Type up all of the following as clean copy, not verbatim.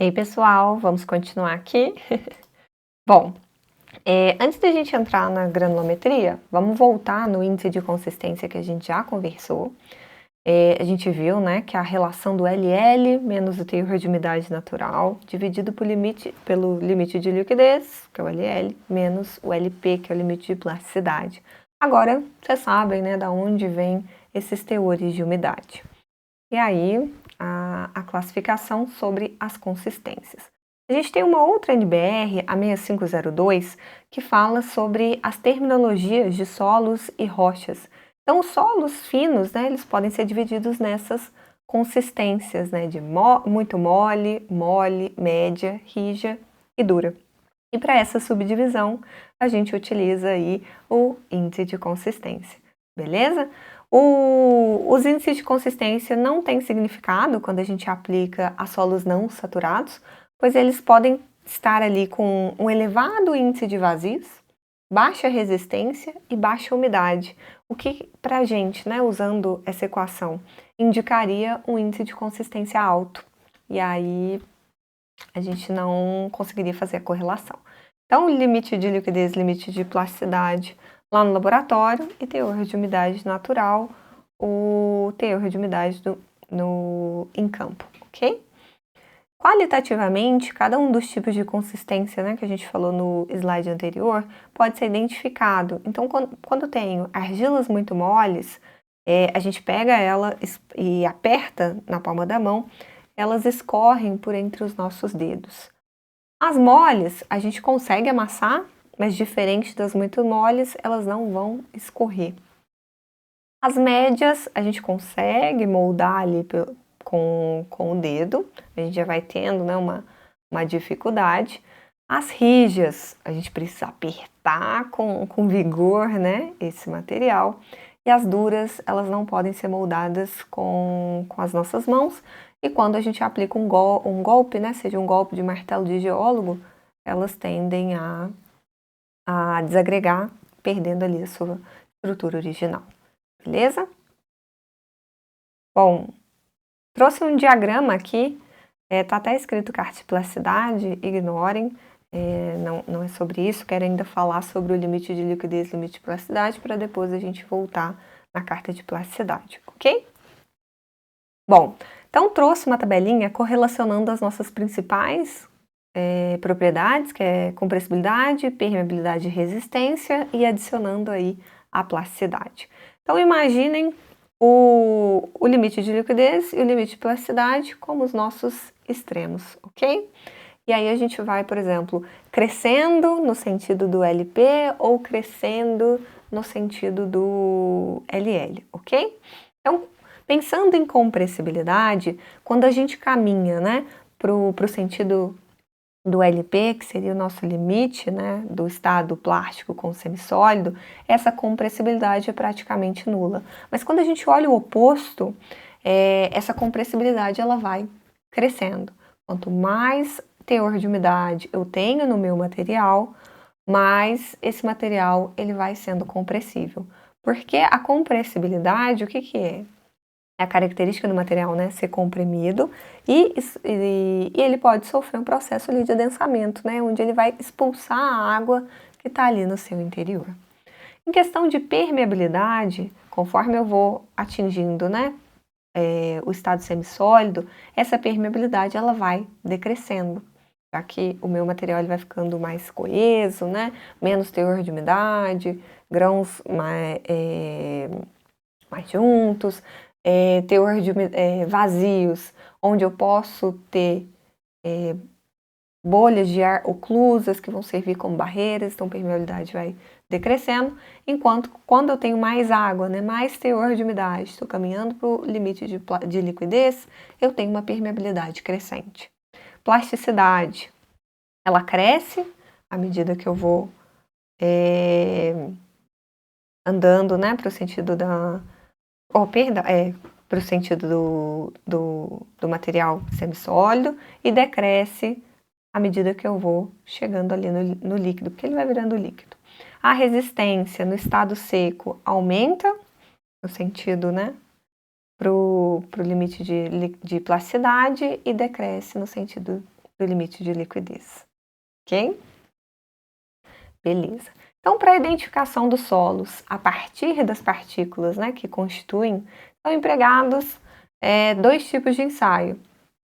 E aí, pessoal, vamos continuar aqui? Bom, antes da gente entrar na granulometria, vamos voltar no índice de consistência que a gente já conversou. A gente viu, né, que a relação do LL menos o teor de umidade natural, dividido pelo limite de liquidez, que é o LL, menos o LP, que é o limite de plasticidade. Agora, vocês sabem, né, da onde vem esses teores de umidade. E aí, a classificação sobre as consistências. A gente tem uma outra NBR, a 6502, que fala sobre as terminologias de solos e rochas. Então, os solos finos, né, eles podem ser divididos nessas consistências, né, de muito mole, média, rija e dura. E para essa subdivisão, a gente utiliza aí o índice de consistência, beleza? Os índices de consistência não têm significado quando a gente aplica a solos não saturados, pois eles podem estar ali com um elevado índice de vazios, baixa resistência e baixa umidade, o que para a gente, né, usando essa equação, indicaria um índice de consistência alto. E aí a gente não conseguiria fazer a correlação. Então, limite de liquidez, limite de plasticidade lá no laboratório e teor de umidade natural, o teor de umidade em campo, ok? Qualitativamente, cada um dos tipos de consistência, né, que a gente falou no slide anterior, pode ser identificado. Então, quando tenho argilas muito moles, a gente pega ela e aperta na palma da mão, elas escorrem por entre os nossos dedos. As moles, a gente consegue amassar, mas diferente das muito moles, elas não vão escorrer. As médias, a gente consegue moldar ali com o dedo, a gente já vai tendo, né, uma dificuldade. As rígidas, a gente precisa apertar com vigor, né, esse material. E as duras, elas não podem ser moldadas com as nossas mãos. E quando a gente aplica um golpe, né, seja um golpe de martelo de geólogo, elas tendem a desagregar, perdendo ali a sua estrutura original. Beleza? Bom, trouxe um diagrama aqui, tá até escrito cartiplacidade, ignorem, não é sobre isso, quero ainda falar sobre o limite de liquidez e limite de plasticidade, para depois a gente voltar na carta de plasticidade, ok? Bom, então trouxe uma tabelinha correlacionando as nossas principais propriedades, que é compressibilidade, permeabilidade e resistência, e adicionando aí a plasticidade. Então imaginem o limite de liquidez e o limite de plasticidade como os nossos extremos, ok? E aí a gente vai, por exemplo, crescendo no sentido do LP ou crescendo no sentido do LL, ok? Então, pensando em compressibilidade, quando a gente caminha, né, para o sentido do LP, que seria o nosso limite, né, do estado plástico com semissólido, essa compressibilidade é praticamente nula. Mas quando a gente olha o oposto, essa compressibilidade ela vai crescendo. Quanto mais teor de umidade eu tenho no meu material, mais esse material ele vai sendo compressível. Porque a compressibilidade, o que que é? É a característica do material, né, ser comprimido e ele pode sofrer um processo ali de adensamento, né, onde ele vai expulsar a água que está ali no seu interior. Em questão de permeabilidade, conforme eu vou atingindo, né, o estado semissólido, essa permeabilidade ela vai decrescendo, já que o meu material ele vai ficando mais coeso, né, menos teor de umidade, grãos mais juntos, teor de vazios, onde eu posso ter bolhas de ar oclusas que vão servir como barreiras, então a permeabilidade vai decrescendo, enquanto quando eu tenho mais água, né, mais teor de umidade, estou caminhando para o limite de liquidez, eu tenho uma permeabilidade crescente. Plasticidade, ela cresce à medida que eu vou andando, né, para o sentido para o sentido do material semissólido e decresce à medida que eu vou chegando ali no líquido, porque ele vai virando líquido. A resistência no estado seco aumenta, no sentido, né, para o limite de plasticidade e decresce no sentido do limite de liquidez. Ok? Beleza. Então, para a identificação dos solos a partir das partículas, né, que constituem, são empregados dois tipos de ensaio: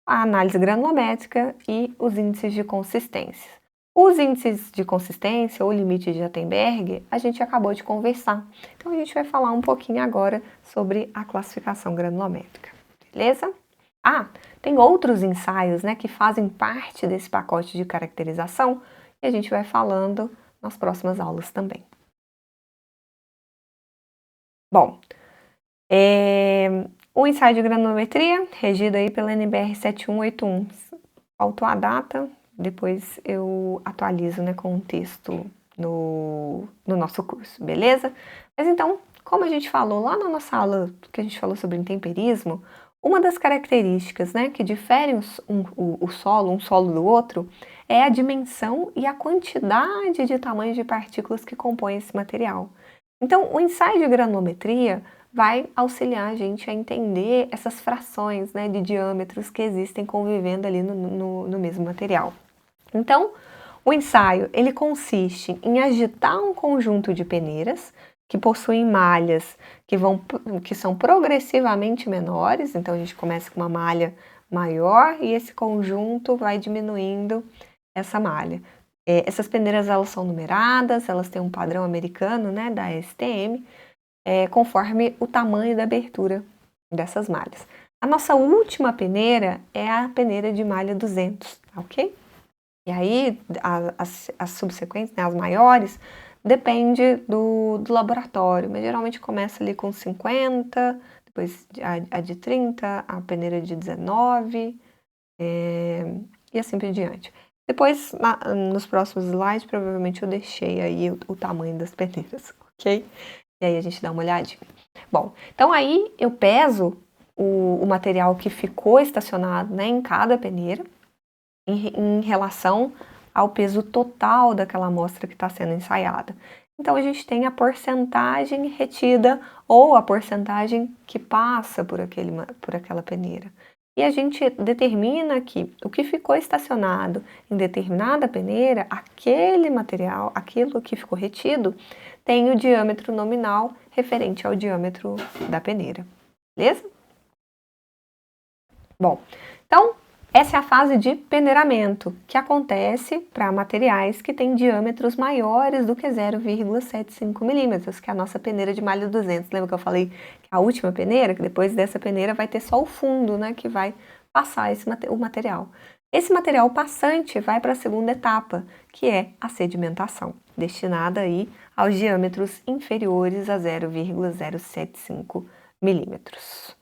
a análise granulométrica e os índices de consistência. Os índices de consistência, ou limite de Attenberg, a gente acabou de conversar. Então, a gente vai falar um pouquinho agora sobre a classificação granulométrica, beleza? Tem outros ensaios, né, que fazem parte desse pacote de caracterização e a gente vai falando nas próximas aulas também. Bom, o ensaio de granulometria, regido aí pela NBR 7181. Faltou a data, depois eu atualizo, né, com um texto no nosso curso, beleza? Mas então, como a gente falou lá na nossa aula, que a gente falou sobre intemperismo, uma das características, né, que diferem um solo do outro é a dimensão e a quantidade de tamanhos de partículas que compõem esse material. Então, o ensaio de granulometria vai auxiliar a gente a entender essas frações, né, de diâmetros que existem convivendo ali no mesmo material. Então, o ensaio ele consiste em agitar um conjunto de peneiras que possuem malhas que são progressivamente menores. Então, a gente começa com uma malha maior e esse conjunto vai diminuindo essa malha. Essas peneiras elas são numeradas, elas têm um padrão americano, né, da STM, conforme o tamanho da abertura dessas malhas. A nossa última peneira é a peneira de malha 200, tá ok? E aí, as subsequentes, né, as maiores, depende do laboratório, mas geralmente começa ali com 50, depois a de 30, a peneira de 19, e assim por diante. Depois, nos próximos slides, provavelmente eu deixei aí o tamanho das peneiras, ok? E aí a gente dá uma olhadinha. Bom, então aí eu peso o material que ficou estacionado, né, em cada peneira, em relação ao peso total daquela amostra que está sendo ensaiada. Então, a gente tem a porcentagem retida ou a porcentagem que passa por aquela peneira. E a gente determina que o que ficou estacionado em determinada peneira, aquele material, aquilo que ficou retido, tem o diâmetro nominal referente ao diâmetro da peneira. Beleza? Bom, então, essa é a fase de peneiramento, que acontece para materiais que têm diâmetros maiores do que 0,75 milímetros, que é a nossa peneira de malha 200. Lembra que eu falei que a última peneira, que depois dessa peneira vai ter só o fundo, né, que vai passar o material. Esse material passante vai para a segunda etapa, que é a sedimentação, destinada aí aos diâmetros inferiores a 0,075 milímetros.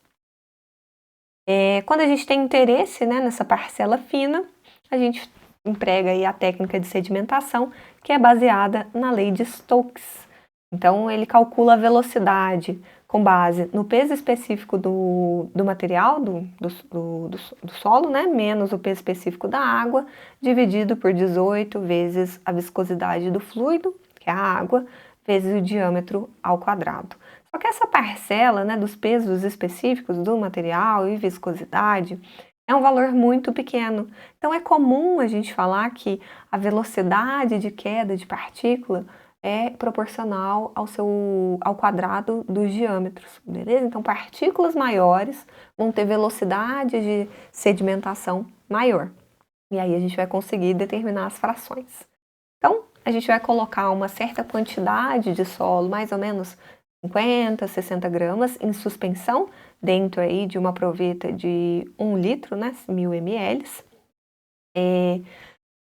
Quando a gente tem interesse, né, nessa parcela fina, a gente emprega aí a técnica de sedimentação, que é baseada na lei de Stokes. Então, ele calcula a velocidade com base no peso específico do material, do solo, né, menos o peso específico da água, dividido por 18 vezes a viscosidade do fluido, que é a água, vezes o diâmetro ao quadrado. Só que essa parcela, né, dos pesos específicos do material e viscosidade é um valor muito pequeno. Então é comum a gente falar que a velocidade de queda de partícula é proporcional ao quadrado dos diâmetros, beleza? Então partículas maiores vão ter velocidade de sedimentação maior. E aí a gente vai conseguir determinar as frações. Então, a gente vai colocar uma certa quantidade de solo, mais ou menos 50, 60 gramas em suspensão dentro aí de uma proveta de 1 litro, né, 1000 ml.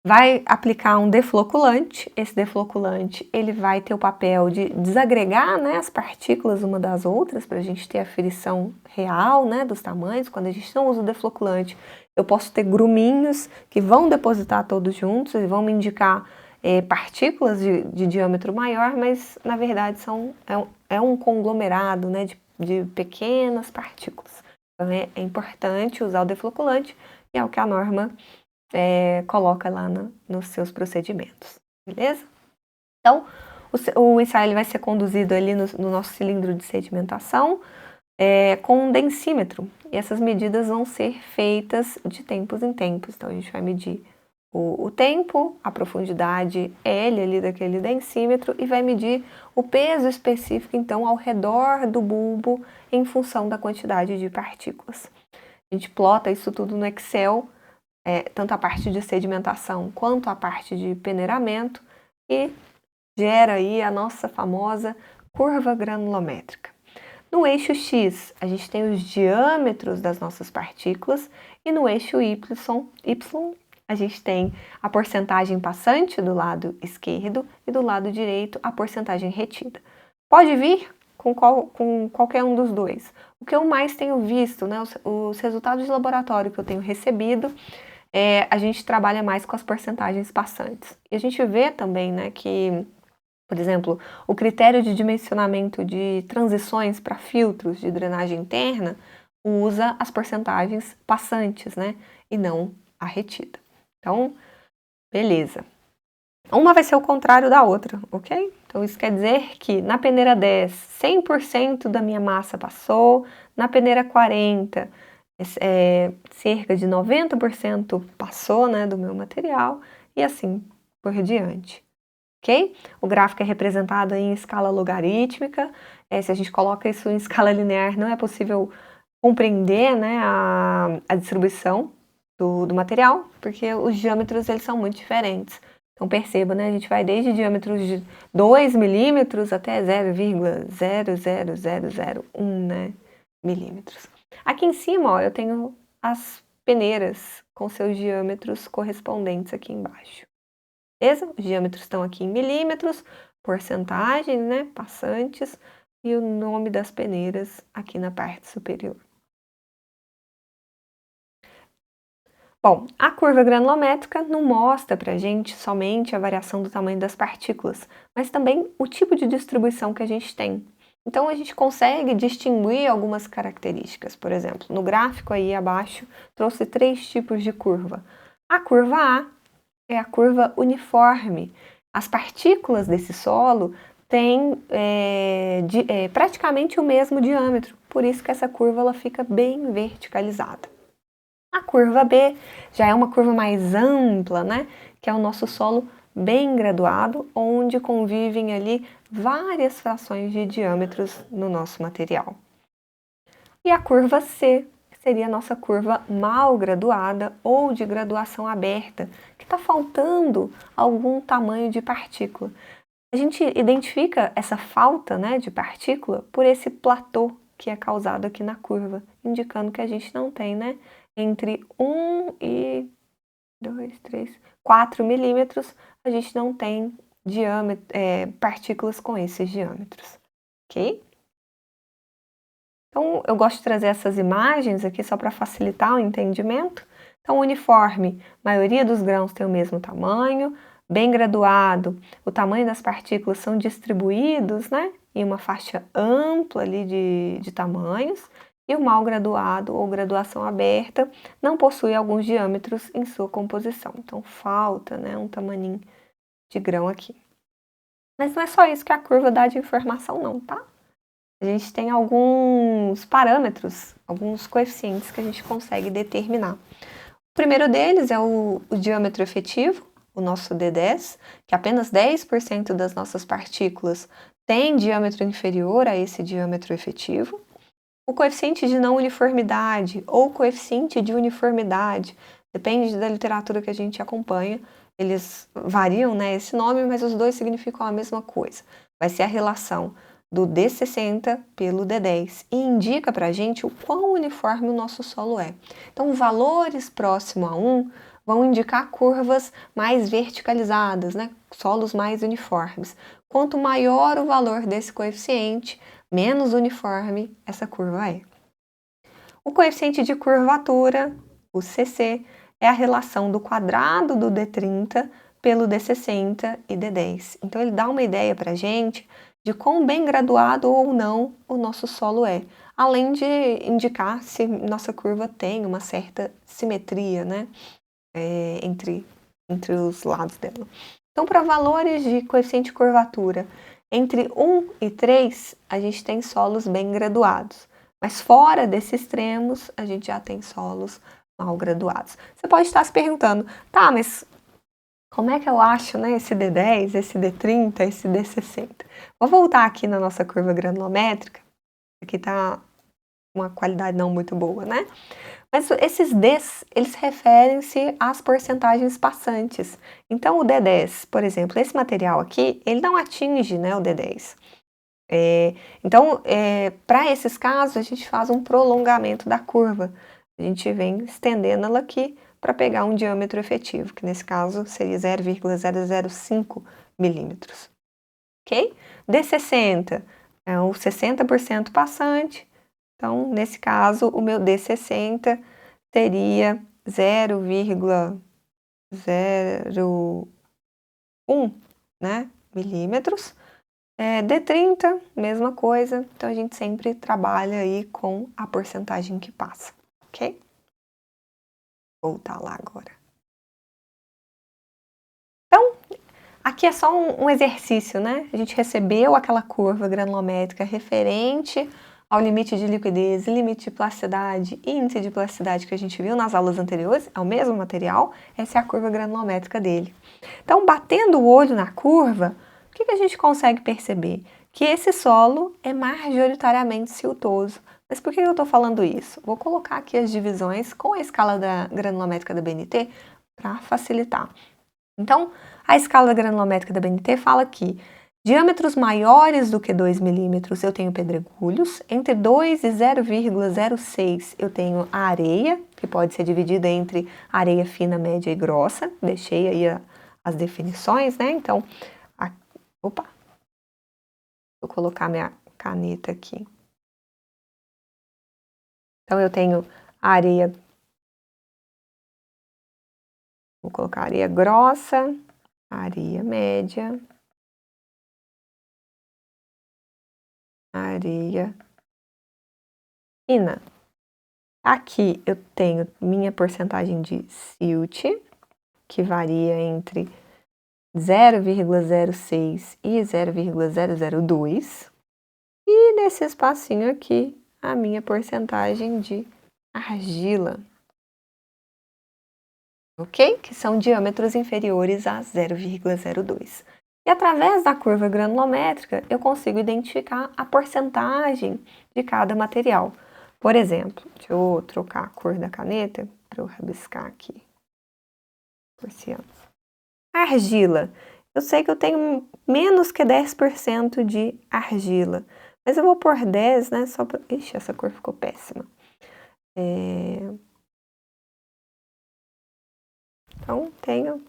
Vai aplicar um defloculante. Esse defloculante ele vai ter o papel de desagregar, né, as partículas uma das outras para a gente ter a frição real, né, dos tamanhos. Quando a gente não usa o defloculante, eu posso ter gruminhos que vão depositar todos juntos e vão me indicar partículas de diâmetro maior, mas na verdade é um conglomerado, né, de pequenas partículas. Então é importante usar o defloculante e é o que a norma coloca lá nos seus procedimentos, beleza? Então o ensaio ele vai ser conduzido ali no nosso cilindro de sedimentação com um densímetro. E essas medidas vão ser feitas de tempos em tempos. Então, a gente vai medir o tempo, a profundidade L ali daquele densímetro e vai medir o peso específico, então, ao redor do bulbo em função da quantidade de partículas. A gente plota isso tudo no Excel, tanto a parte de sedimentação quanto a parte de peneiramento, e gera aí a nossa famosa curva granulométrica. No eixo X, a gente tem os diâmetros das nossas partículas, e no eixo Y, a gente tem a porcentagem passante do lado esquerdo e do lado direito a porcentagem retida. Pode vir com qualquer um dos dois. O que eu mais tenho visto, né, os resultados de laboratório que eu tenho recebido, a gente trabalha mais com as porcentagens passantes. E a gente vê também, né, que, por exemplo, o critério de dimensionamento de transições para filtros de drenagem interna usa as porcentagens passantes, né, e não a retida. Então, beleza. Uma vai ser o contrário da outra, ok? Então, isso quer dizer que na peneira 10, 100% da minha massa passou, na peneira 40, cerca de 90% passou, né, do meu material, e assim por diante, ok? O gráfico é representado em escala logarítmica. Se a gente coloca isso em escala linear, não é possível compreender, né, a distribuição do material, porque os diâmetros eles são muito diferentes. Então perceba, né, a gente vai desde diâmetros de 2 milímetros até 0,00001, né, milímetros. Aqui em cima, ó, eu tenho as peneiras com seus diâmetros correspondentes aqui embaixo. Beleza? Os diâmetros estão aqui em milímetros, porcentagens, né, passantes, e o nome das peneiras aqui na parte superior. Bom, a curva granulométrica não mostra para a gente somente a variação do tamanho das partículas, mas também o tipo de distribuição que a gente tem. Então, a gente consegue distinguir algumas características. Por exemplo, no gráfico aí abaixo, trouxe 3 tipos de curva. A curva A é a curva uniforme. As partículas desse solo têm praticamente o mesmo diâmetro, por isso que essa curva ela fica bem verticalizada. A curva B já é uma curva mais ampla, né? Que é o nosso solo bem graduado, onde convivem ali várias frações de diâmetros no nosso material. E a curva C seria a nossa curva mal graduada ou de graduação aberta, que está faltando algum tamanho de partícula. A gente identifica essa falta, né, de partícula por esse platô que é causado aqui na curva, indicando que a gente não tem, né, entre 1 e 2, 3, 4 milímetros, a gente não tem partículas com esses diâmetros, ok? Então, eu gosto de trazer essas imagens aqui só para facilitar o entendimento. Então, uniforme, a maioria dos grãos tem o mesmo tamanho, bem graduado, o tamanho das partículas são distribuídos, né, em uma faixa ampla ali de tamanhos, e o mal graduado ou graduação aberta não possui alguns diâmetros em sua composição. Então, falta, né, um tamaninho de grão aqui. Mas não é só isso que a curva dá de informação não, tá? A gente tem alguns parâmetros, alguns coeficientes que a gente consegue determinar. O primeiro deles é o diâmetro efetivo, o nosso D10, que apenas 10% das nossas partículas tem diâmetro inferior a esse diâmetro efetivo. O coeficiente de não uniformidade ou coeficiente de uniformidade, depende da literatura que a gente acompanha, eles variam, né, esse nome, mas os dois significam a mesma coisa. Vai ser a relação do D60 pelo D10 e indica para a gente o quão uniforme o nosso solo é. Então, valores próximos a 1 vão indicar curvas mais verticalizadas, né, solos mais uniformes. Quanto maior o valor desse coeficiente, menos uniforme essa curva é. O coeficiente de curvatura, o CC, é a relação do quadrado do D30 pelo D60 e D10. Então, ele dá uma ideia para a gente de quão bem graduado ou não o nosso solo é, além de indicar se nossa curva tem uma certa simetria, né, entre os lados dela. Então, para valores de coeficiente de curvatura entre 1 e 3, a gente tem solos bem graduados. Mas fora desses extremos, a gente já tem solos mal graduados. Você pode estar se perguntando, tá, mas como é que eu acho, né, esse D10, esse D30, esse D60? Vou voltar aqui na nossa curva granulométrica. Aqui tá uma qualidade não muito boa, né? Mas esses Ds, eles referem-se às porcentagens passantes. Então, o D10, por exemplo, esse material aqui, ele não atinge, né, o D10. Então, para esses casos, a gente faz um prolongamento da curva. A gente vem estendendo ela aqui para pegar um diâmetro efetivo, que nesse caso seria 0,005 milímetros. Ok? D60 é o 60% passante. Então, nesse caso, o meu D60 seria 0,01, né, milímetros. D30, mesma coisa. Então, a gente sempre trabalha aí com a porcentagem que passa, ok? Vou voltar lá agora. Então, aqui é só um exercício, né? A gente recebeu aquela curva granulométrica referente ao limite de liquidez, limite de plasticidade e índice de plasticidade que a gente viu nas aulas anteriores, é o mesmo material, essa é a curva granulométrica dele. Então, batendo o olho na curva, o que a gente consegue perceber? Que esse solo é majoritariamente siltoso. Mas por que eu estou falando isso? Vou colocar aqui as divisões com a escala da granulométrica da BNT para facilitar. Então, a escala granulométrica da BNT fala que diâmetros maiores do que 2 milímetros eu tenho pedregulhos, entre 2 e 0,06 eu tenho a areia, que pode ser dividida entre areia fina, média e grossa. Deixei aí as definições, né? Então, vou colocar minha caneta aqui. Então, eu tenho a areia, vou colocar areia grossa, areia média, areia fina. Aqui eu tenho minha porcentagem de silt, que varia entre 0,06 e 0,002. E nesse espacinho aqui, a minha porcentagem de argila. Ok? Que são diâmetros inferiores a 0,02. E através da curva granulométrica, eu consigo identificar a porcentagem de cada material. Por exemplo, deixa eu trocar a cor da caneta para eu rabiscar aqui. A argila. Eu sei que eu tenho menos que 10% de argila. Mas eu vou pôr 10, né? Só para... Ixi, essa cor ficou péssima. Então, tenho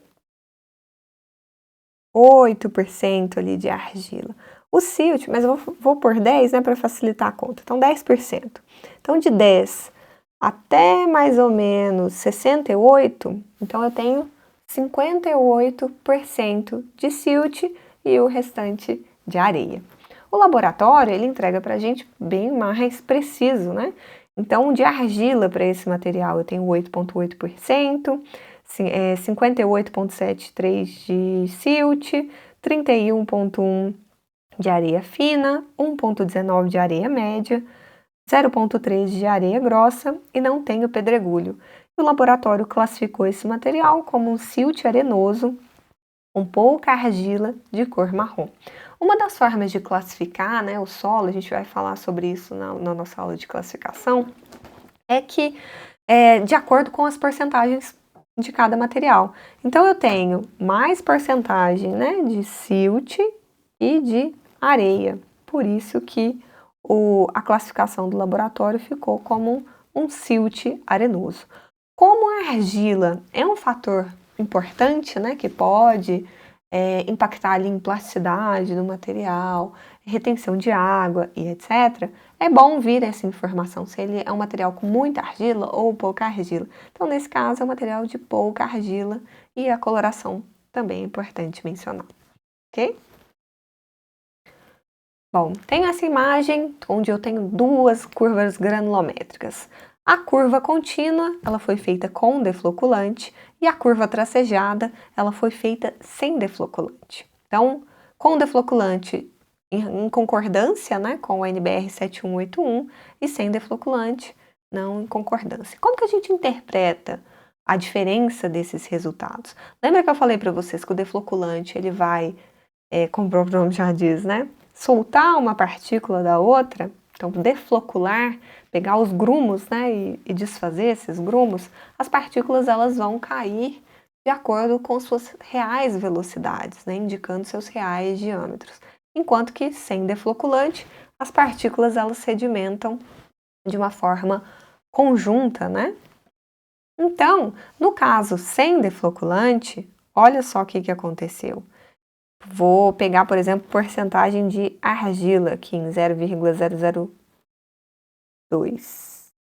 8% ali de argila. O silt, mas eu vou pôr 10, né, para facilitar a conta. Então, 10%. Então, de 10 até mais ou menos 68, então eu tenho 58% de silt e o restante de areia. O laboratório, ele entrega pra gente bem mais preciso, né? Então, de argila para esse material eu tenho 8,8%, 58,73% de silt, 31,1% de areia fina, 1,19% de areia média, 0,3% de areia grossa e não tenho pedregulho. O laboratório classificou esse material como um silt arenoso com pouca argila de cor marrom. Uma das formas de classificar, né, o solo, a gente vai falar sobre isso na nossa aula de classificação, é que de acordo com as porcentagens de cada material. Então, eu tenho mais porcentagem, né, de silt e de areia. Por isso que a classificação do laboratório ficou como um silt arenoso. Como a argila é um fator importante, né, que pode impactar ali em plasticidade do material, retenção de água e etc., é bom vir essa informação se ele é um material com muita argila ou pouca argila. Então, nesse caso, é um material de pouca argila e a coloração também é importante mencionar, ok? Bom, tenho essa imagem onde eu tenho duas curvas granulométricas. A curva contínua, ela foi feita com defloculante e a curva tracejada, ela foi feita sem defloculante. Então, com defloculante, em concordância, né, com o NBR 7181 e sem defloculante, não em concordância. Como que a gente interpreta a diferença desses resultados? Lembra que eu falei para vocês que o defloculante ele vai, como o próprio nome já diz, né, soltar uma partícula da outra? Então, deflocular, pegar os grumos, né, e desfazer esses grumos, as partículas elas vão cair de acordo com suas reais velocidades, né, indicando seus reais diâmetros. Enquanto que sem defloculante, as partículas elas sedimentam de uma forma conjunta, né? Então, no caso sem defloculante, olha só o que aconteceu. Vou pegar, por exemplo, porcentagem de argila aqui em 0,002.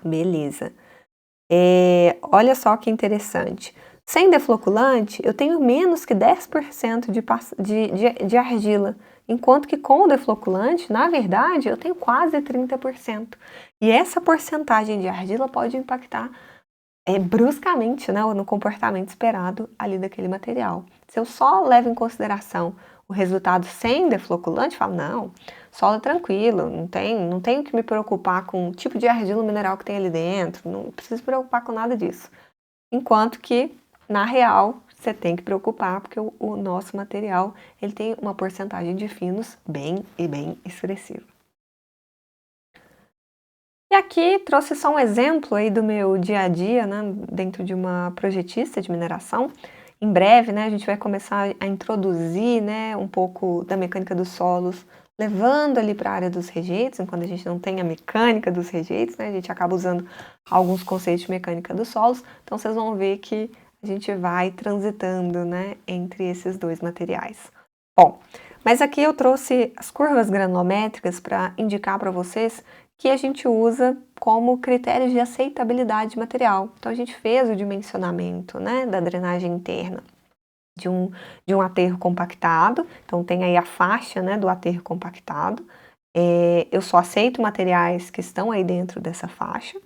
Beleza. Olha só que interessante. Sem defloculante, eu tenho menos que 10% de argila, enquanto que com o defloculante, na verdade, eu tenho quase 30%. E essa porcentagem de argila pode impactar bruscamente, né, no comportamento esperado ali daquele material. Se eu só levo em consideração o resultado sem defloculante, falo, não, solo é tranquilo, não tenho que me preocupar com o tipo de argila mineral que tem ali dentro, não preciso me preocupar com nada disso. Enquanto que, na real, você tem que preocupar, porque o nosso material ele tem uma porcentagem de finos bem expressiva. E aqui trouxe só um exemplo aí do meu dia a dia, né, dentro de uma projetista de mineração. Em breve, né, a gente vai começar a introduzir, né, um pouco da mecânica dos solos, levando ali para a área dos rejeitos, enquanto a gente não tem a mecânica dos rejeitos, né, a gente acaba usando alguns conceitos de mecânica dos solos, então vocês vão ver que a gente vai transitando, né, entre esses dois materiais. Bom, mas aqui eu trouxe as curvas granulométricas para indicar para vocês que a gente usa como critérios de aceitabilidade de material. Então, a gente fez o dimensionamento, né, da drenagem interna de um aterro compactado. Então, tem aí a faixa, né, do aterro compactado. Eu só aceito materiais que estão aí dentro dessa faixa.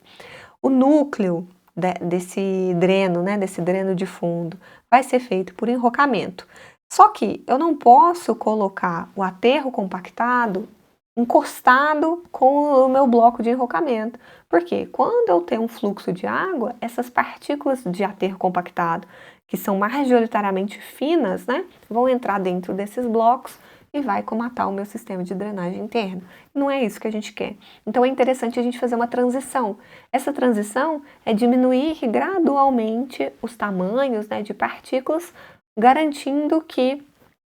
O núcleo desse dreno, né, desse dreno de fundo, vai ser feito por enrocamento. Só que eu não posso colocar o aterro compactado encostado com o meu bloco de enrocamento. Porque quando eu tenho um fluxo de água, essas partículas de aterro compactado, que são majoritariamente finas, né, vão entrar dentro desses blocos e vai comatar o meu sistema de drenagem interna. Não é isso que a gente quer. Então é interessante a gente fazer uma transição. Essa transição é diminuir gradualmente os tamanhos, né, de partículas, garantindo que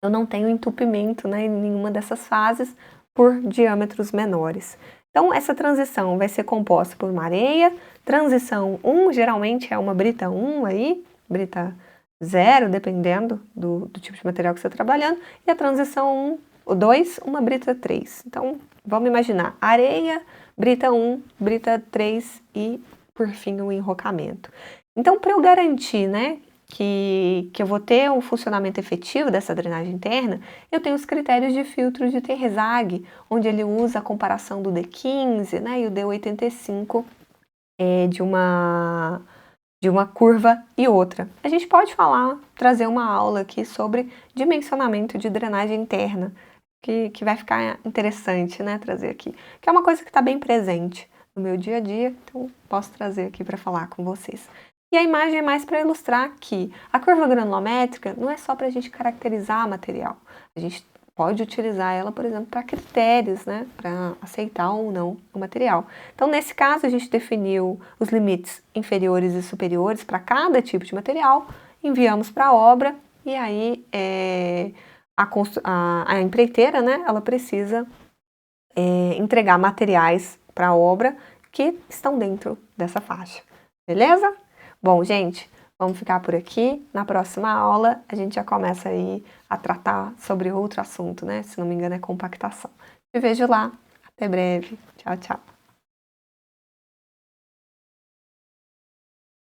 eu não tenho entupimento, né, em nenhuma dessas fases, por diâmetros menores. Então, essa transição vai ser composta por uma areia, transição 1, geralmente é uma brita 1 aí, brita 0, dependendo do tipo de material que você está trabalhando, e a transição 2, uma brita 3. Então, vamos imaginar, areia, brita 1, brita 3 e, por fim, o enrocamento. Então, para eu garantir, né, que eu vou ter um funcionamento efetivo dessa drenagem interna, eu tenho os critérios de filtro de Terzagh, onde ele usa a comparação do D15, né, e o D85 de uma curva e outra. A gente pode trazer uma aula aqui sobre dimensionamento de drenagem interna, que vai ficar interessante, né, trazer aqui, que é uma coisa que está bem presente no meu dia a dia, então posso trazer aqui para falar com vocês. E a imagem é mais para ilustrar que a curva granulométrica não é só para a gente caracterizar material. A gente pode utilizar ela, por exemplo, para critérios, né, para aceitar ou não o material. Então, nesse caso, a gente definiu os limites inferiores e superiores para cada tipo de material, enviamos para a obra e aí a empreiteira, né, ela precisa entregar materiais para a obra que estão dentro dessa faixa. Beleza? Bom, gente, vamos ficar por aqui. Na próxima aula, a gente já começa aí a tratar sobre outro assunto, né? Se não me engano, é compactação. Te vejo lá. Até breve. Tchau, tchau.